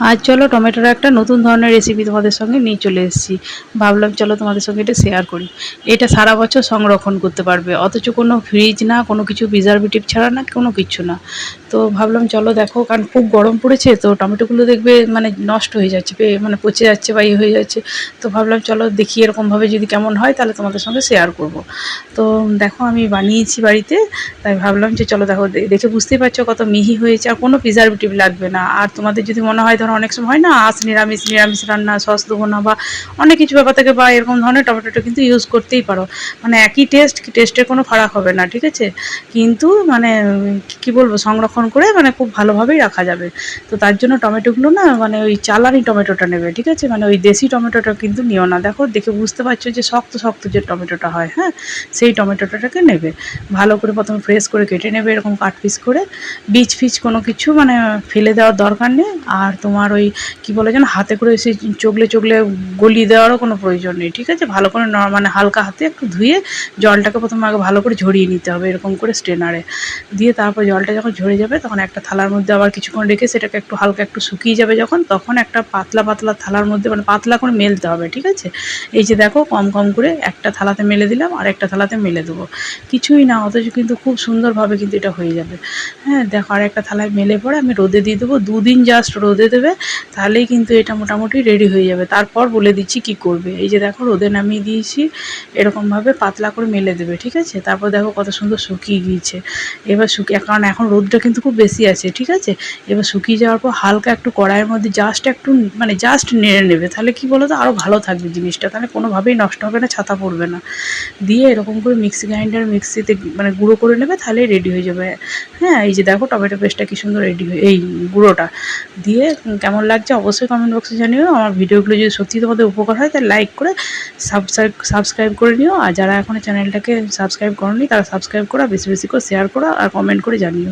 আজ চলো টমেটোর একটা নতুন ধরনের রেসিপি তোমাদের সঙ্গে নিয়ে চলে এসেছি। ভাবলাম চলো তোমাদের সঙ্গে এটা শেয়ার করি। এটা সারা বছর সংরক্ষণ করতে পারবে, অথচ কোনো ফ্রিজ না, কোনো কিছু প্রিজারভেটিভ ছাড়া না, কোনো কিছু না। তো ভাবলাম চলো দেখো, কারণ খুব গরম পড়েছে তো টমেটোগুলো দেখবে মানে নষ্ট হয়ে যাচ্ছে, মানে পচে যাচ্ছে বা হয়ে যাচ্ছে। তো ভাবলাম চলো দেখি এরকমভাবে যদি কেমন হয় তাহলে তোমাদের সঙ্গে শেয়ার করব। তো দেখো আমি বানিয়েছি বাড়িতে, তাই ভাবলাম যে চলো দেখো, দেখে বুঝতেই পারছো কত মিহি হয়েছে, আর কোনো প্রিজারভেটিভ লাগবে না। আর তোমাদের যদি মনে হয় ধরো অনেক সময় হয় না, নিরামিষ নিরামিষ রান্না, সস দেবো না বা অনেক কিছু ব্যাপার থাকে, বা এরকম ধরনের টমেটোটা কিন্তু ইউজ করতেই পারো। মানে একই টেস্টের কোনো ফারাক হবে না, ঠিক আছে। কিন্তু মানে কি বলবো, সংরক্ষণ করে মানে খুব ভালোভাবেই রাখা যাবে। তো তার জন্য টমেটোগুলো না মানে ওই চালানি টমেটোটা নেবে, ঠিক আছে। মানে ওই দেশি টমেটোটা কিন্তু নিও না। দেখো দেখে বুঝতে পারছো যে শক্ত শক্ত যে টমেটোটা হয়, হ্যাঁ, সেই টমেটোটাকে নেবে। ভালো করে প্রথমে ফ্রেশ করে কেটে নেবে এরকম কাট পিস করে। বীজ ফিজ কোনো কিছু মানে ফেলে দেওয়ার দরকার নেই। আর তোমার ওই কী বলে যেন, হাতে করে সেই চগলে চগলে গলিয়ে দেওয়ারও কোনো প্রয়োজন নেই, ঠিক আছে। ভালো করে মানে হালকা হাতে একটু ধুয়ে জলটাকে প্রথমে আগে ভালো করে ঝরিয়ে নিতে হবে এরকম করে স্ট্রেনারে দিয়ে। তারপর জলটা যখন ঝরে যাবে তখন একটা থালার মধ্যে আবার কিছুক্ষণ রেখে সেটাকে একটু হালকা একটু শুকিয়ে যাবে যখন, তখন একটা পাতলা পাতলা থালার মধ্যে মানে পাতলা করে মেলতে হবে, ঠিক আছে। এই যে দেখো কম কম করে একটা থালাতে মেলে দিলাম আর একটা থালাতে মেলে দেবো, কিছুই না, অথচ কিন্তু খুব সুন্দরভাবে কিন্তু এটা হয়ে যাবে। হ্যাঁ দেখো, আর একটা থালায় মেলে পরে আমি রোদে দিয়ে দেবো, দুদিন জাস্ট রোদে দেবে, তাহলেই কিন্তু এটা মোটামুটি রেডি হয়ে যাবে। তারপর বলে দিচ্ছি কি করবে। এই যে দেখো রোদে নামিয়ে দিয়েছি, এরকমভাবে পাতলা করে মেলে দেবে, ঠিক আছে। তারপর দেখো কত সুন্দর শুকিয়ে গিয়েছে। এবার শুকিয়ে, কারণ এখন রোদটা কিন্তু খুব বেশি আছে, ঠিক আছে। এবার শুকিয়ে যাওয়ার পর হালকা একটু কড়াইয়ের মধ্যে জাস্ট একটু মানে জাস্ট নেড়ে নেবে, তাহলে কি বলো তো আরও ভালো থাকবে জিনিসটা, তাহলে কোনোভাবেই নষ্ট হবে না, ছাতা পড়বে না। দিয়ে এরকম করে মিক্সিতে মানে গুঁড়ো করে নেবে, তাহলেই রেডি হয়ে যাবে। হ্যাঁ এই যে দেখো টমেটো পেস্টটা কি সুন্দর রেডি হয়ে, এই গুঁড়োটা দিয়ে কেমন লাগছে অবশ্যই কমেন্ট বক্সে জানিও। আমার ভিডিওগুলো যদি সত্যি তোমাদের উপকার হয় তাহলে লাইক করে সাবস্ক্রাইব করে নিও। আর যারা এখনো চ্যানেলটাকে সাবস্ক্রাইব করোনি তারা সাবস্ক্রাইব করো, বেশি বেশি করে শেয়ার করো আর কমেন্ট করে জানিও।